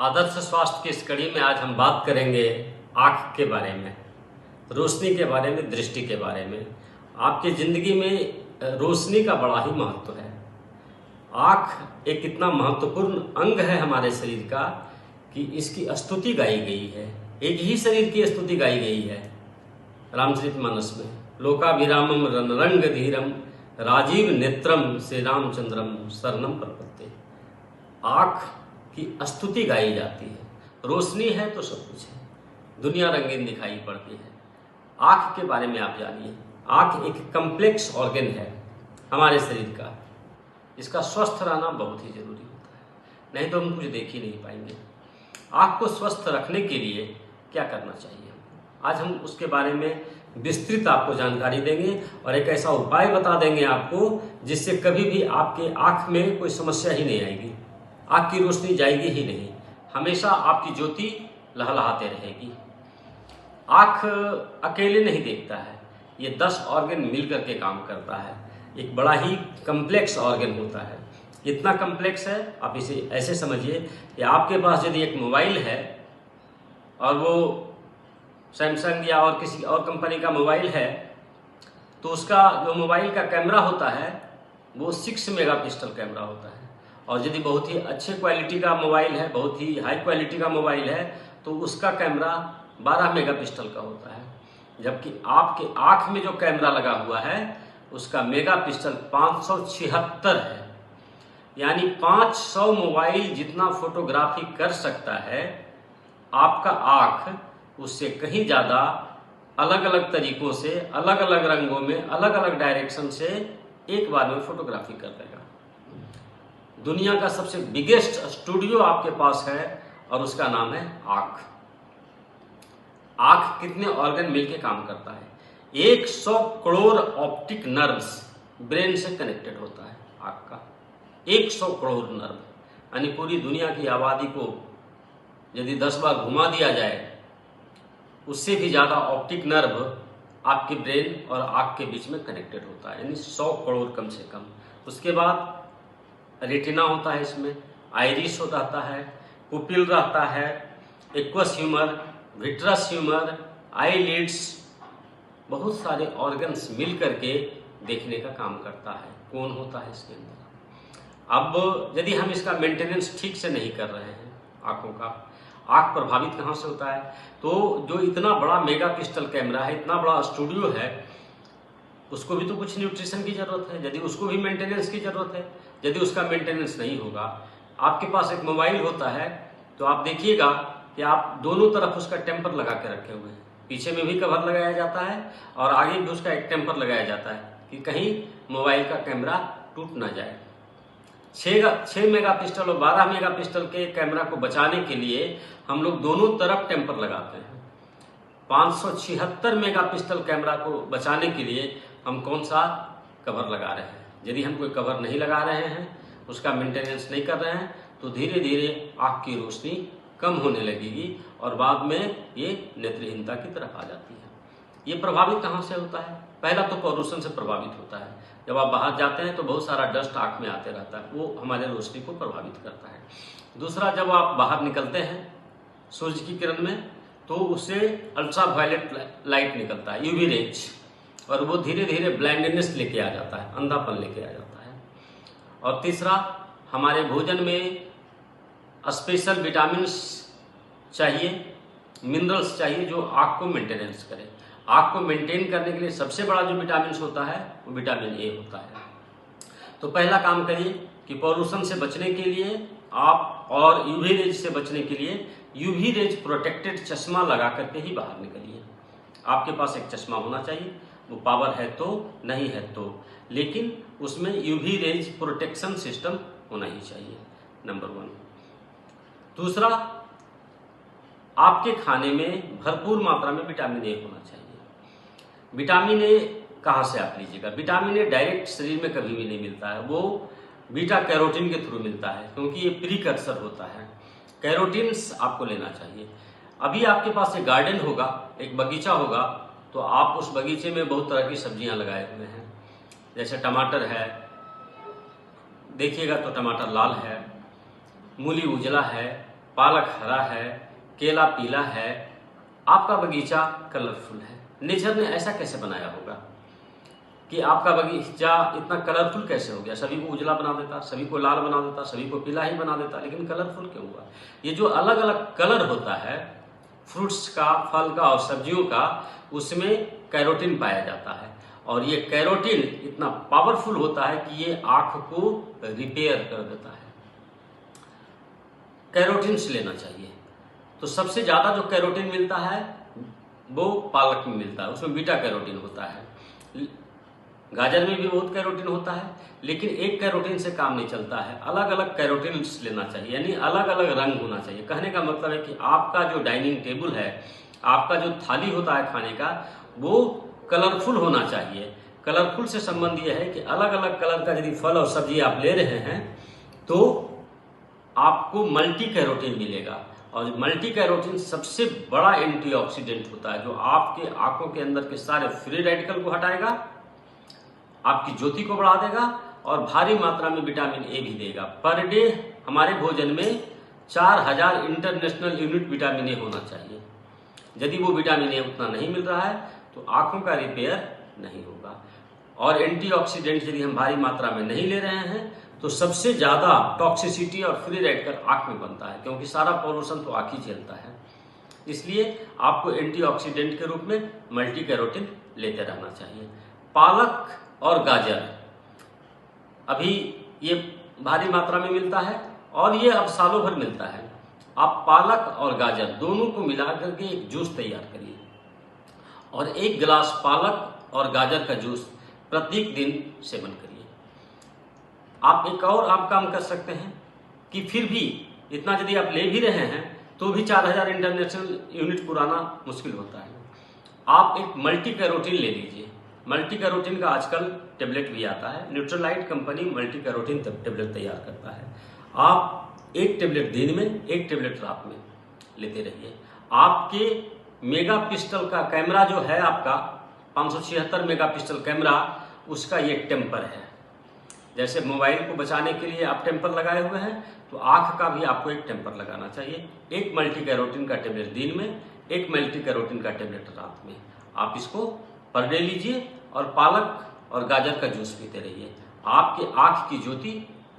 आदर्श स्वास्थ्य की इस कड़ी में आज हम बात करेंगे आँख के बारे में, रोशनी के बारे में, दृष्टि के बारे में। आपकी ज़िंदगी में रोशनी का बड़ा ही महत्व है। आँख एक इतना महत्वपूर्ण अंग है हमारे शरीर का कि इसकी स्तुति गाई गई है। एक ही शरीर की स्तुति गाई गई है रामचरितमानस में। लोकाभिरामम रणरंग धीरम राजीव नेत्रम श्री रामचंद्रम शरणम प्रपत्ते। आँख की स्तुति गाई जाती है। रोशनी है तो सब कुछ है, दुनिया रंगीन दिखाई पड़ती है। आँख के बारे में आप जानिए। आँख एक कम्प्लेक्स ऑर्गन है हमारे शरीर का। इसका स्वस्थ रहना बहुत ही जरूरी होता है, नहीं तो हम कुछ देख ही नहीं पाएंगे। आँख को स्वस्थ रखने के लिए क्या करना चाहिए, आज हम उसके बारे में विस्तृत आपको जानकारी देंगे और एक ऐसा उपाय बता देंगे आपको जिससे कभी भी आपके आँख में कोई समस्या ही नहीं आएगी। आँख की रोशनी जाएगी ही नहीं, हमेशा आपकी ज्योति लहलहाते रहेगी। आँख अकेले नहीं देखता है, ये 10 ऑर्गन मिलकर के काम करता है। एक बड़ा ही कम्प्लेक्स ऑर्गन होता है। इतना कम्प्लेक्स है, आप इसे ऐसे समझिए कि आपके पास यदि एक मोबाइल है और वो सैमसंग या और किसी और कंपनी का मोबाइल है, तो उसका जो मोबाइल का कैमरा होता है वो 6 मेगापिक्सल कैमरा होता है। और यदि बहुत ही अच्छे क्वालिटी का मोबाइल है, बहुत ही हाई क्वालिटी का मोबाइल है, तो उसका कैमरा 12 मेगापिक्सल का होता है। जबकि आपके आँख में जो कैमरा लगा हुआ है उसका मेगापिक्सल 576 है। यानी 500 मोबाइल जितना फोटोग्राफी कर सकता है, आपका आँख उससे कहीं ज़्यादा अलग अलग तरीकों से, अलग अलग रंगों में, अलग अलग डायरेक्शन से एक बार में फोटोग्राफी कर देगा। दुनिया का सबसे बिगेस्ट स्टूडियो आपके पास है और उसका नाम है आँख। आँख कितने ऑर्गन मिलके काम करता है? 100 करोड़ ऑप्टिक नर्व्स ब्रेन से कनेक्टेड होता है आँख का। 100 करोड़ नर्व, यानी पूरी दुनिया की आबादी को यदि 10 बार घुमा दिया जाए, उससे भी ज़्यादा ऑप्टिक नर्व आपके ब्रेन और आँख के बीच में कनेक्टेड होता है, यानी 100 करोड़ कम से कम। उसके बाद रेटिना होता है, इसमें आइरिस रहता है, पुपिल रहता है, aqueous humour, vitreous humour, eyelids, बहुत सारे ऑर्गन्स मिल करके देखने का काम करता है। कौन होता है इसके अंदर? अब यदि हम इसका मेंटेनेंस ठीक से नहीं कर रहे हैं आँखों का, आँख प्रभावित कहाँ से होता है? तो जो इतना बड़ा मेगापिक्सल कैमरा है, इतना बड़ा स्टूडियो है, उसको भी तो कुछ न्यूट्रिशन की जरूरत है, यदि उसको भी मेंटेनेंस की जरूरत है। यदि उसका मेंटेनेंस नहीं होगा, आपके पास एक मोबाइल होता है तो आप देखिएगा कि आप दोनों तरफ उसका टेम्पर लगा के रखे हुए हैं। पीछे में भी कवर लगाया जाता है और आगे भी उसका एक टेम्पर लगाया जाता है कि कहीं मोबाइल का कैमरा टूट ना जाए। 6 मेगापिक्सल और 12 मेगापिक्सल के कैमरा को बचाने के लिए हम लोग दोनों तरफ टेम्पर लगाते हैं। 576 मेगापिक्सल कैमरा को बचाने के लिए हम कौन सा कवर लगा रहे हैं? यदि हम कोई कवर नहीं लगा रहे हैं, उसका मेंटेनेंस नहीं कर रहे हैं, तो धीरे धीरे आँख की रोशनी कम होने लगेगी और बाद में ये नेत्रहीनता की तरफ आ जाती है। ये प्रभावित कहाँ से होता है? पहला तो पॉल्यूशन से प्रभावित होता है। जब आप बाहर जाते हैं तो बहुत सारा डस्ट आँख में आते रहता है, वो हमारे रोशनी को प्रभावित करता है। दूसरा, जब आप बाहर निकलते हैं सूर्य की किरण में, तो उससे अल्ट्रा वायलेट लाइट निकलता है, यूवी रेज, और वो धीरे धीरे ब्लाइंडनेस लेके आ जाता है, अंधापन लेके आ जाता है। और तीसरा, हमारे भोजन में स्पेशल विटामिन्स चाहिए, मिनरल्स चाहिए जो आँख को मेंटेनेंस करे। आँख को मेंटेन करने के लिए सबसे बड़ा जो विटामिन्स होता है वो विटामिन ए होता है। तो पहला काम करिए कि पॉल्यूशन से बचने के लिए आप, और यूवी रेज से बचने के लिए यूवी रेज प्रोटेक्टेड चश्मा लगा करके ही बाहर निकलिए। आपके पास एक चश्मा होना चाहिए, वो पावर है तो, नहीं है तो, लेकिन उसमें यूवी रेज प्रोटेक्शन सिस्टम होना ही चाहिए, नंबर 1। दूसरा, आपके खाने में भरपूर मात्रा में विटामिन ए होना चाहिए। विटामिन ए कहाँ से आप लीजिएगा? विटामिन ए डायरेक्ट शरीर में कभी भी नहीं मिलता है, वो बीटा कैरोटीन के थ्रू मिलता है, क्योंकि ये प्रीकर्सर होता है। कैरोटीन्स आपको लेना चाहिए। अभी आपके पास एक गार्डन होगा, एक बगीचा होगा, तो आप उस बगीचे में बहुत तरह की सब्जियां लगाए हुए हैं। जैसे टमाटर है, देखिएगा तो टमाटर लाल है, मूली उजला है, पालक हरा है, केला पीला है, आपका बगीचा कलरफुल है। नेचर ने ऐसा कैसे बनाया होगा कि आपका बगीचा इतना कलरफुल कैसे हो गया? सभी को उजला बना देता, सभी को लाल बना देता, सभी को पीला ही बना देता, लेकिन कलरफुल क्यों हुआ? ये जो अलग अलग कलर होता है फ्रूट्स का, फल का और सब्जियों का, उसमें कैरोटीन पाया जाता है, और ये कैरोटीन इतना पावरफुल होता है कि ये आंख को रिपेयर कर देता है। कैरोटीन से लेना चाहिए। तो सबसे ज़्यादा जो कैरोटीन मिलता है वो पालक में मिलता है, उसमें बीटा कैरोटीन होता है। गाजर में भी बहुत कैरोटीन होता है, लेकिन एक कैरोटीन से काम नहीं चलता है, अलग अलग कैरोटीन लेना चाहिए, यानी अलग अलग रंग होना चाहिए। कहने का मतलब है कि आपका जो डाइनिंग टेबल है, आपका जो थाली होता है खाने का, वो कलरफुल होना चाहिए। कलरफुल से संबंध ये है कि अलग अलग कलर का यदि फल और सब्जी आप ले रहे हैं तो आपको मल्टी कैरोटीन मिलेगा, और मल्टी कैरोटीन सबसे बड़ा एंटीऑक्सीडेंट होता है, जो आपके आंखों के अंदर के सारे फ्री रेडिकल को हटाएगा, आपकी ज्योति को बढ़ा देगा और भारी मात्रा में विटामिन ए भी देगा। पर डे हमारे भोजन में 4000 इंटरनेशनल यूनिट विटामिन ए होना चाहिए। यदि वो विटामिन ए उतना नहीं मिल रहा है तो आंखों का रिपेयर नहीं होगा। और एंटीऑक्सीडेंट यदि हम भारी मात्रा में नहीं ले रहे हैं तो सबसे ज़्यादा टॉक्सिसिटी और फ्री रेडिकल आंख में बनता है, क्योंकि सारा पॉल्यूशन तो आंख ही झेलता है। इसलिए आपको एंटीऑक्सीडेंट के रूप में मल्टी कैरोटीन लेते रहना चाहिए। पालक और गाजर अभी ये भारी मात्रा में मिलता है और ये अब सालों भर मिलता है। आप पालक और गाजर दोनों को मिलाकर के एक जूस तैयार करिए, और 1 गिलास पालक और गाजर का जूस प्रत्येक दिन सेवन करिए। आप एक और आप काम कर सकते हैं कि फिर भी इतना यदि आप ले भी रहे हैं तो भी 4000 इंटरनेशनल यूनिट पुराना मुश्किल होता है। आप एक मल्टी कैरोटीन ले लीजिए। मल्टी कैरोटीन का आजकल टेबलेट भी आता है, Nutrilite company multi carotene tablet तैयार करता है। आप 1 टेबलेट दिन में, 1 टेबलेट रात में लेते रहिए। आपके मेगा पिक्सल का कैमरा जो है आपका 576 मेगा पिक्सल कैमरा, उसका ये टेम्पर है। जैसे मोबाइल को बचाने के लिए आप टेम्पर लगाए हुए हैं, तो आंख का भी आपको एक टेम्पर लगाना चाहिए। 1 मल्टी कैरोटीन का टेबलेट दिन में, 1 मल्टी कैरोटीन का टेबलेट रात में। आप इसको पर डे लीजिए और पालक और गाजर का जूस पीते रहिए। आपके आंख की ज्योति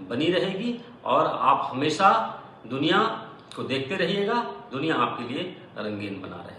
बनी रहेगी और आप हमेशा दुनिया को देखते रहिएगा, दुनिया आपके लिए रंगीन बना रहेगी।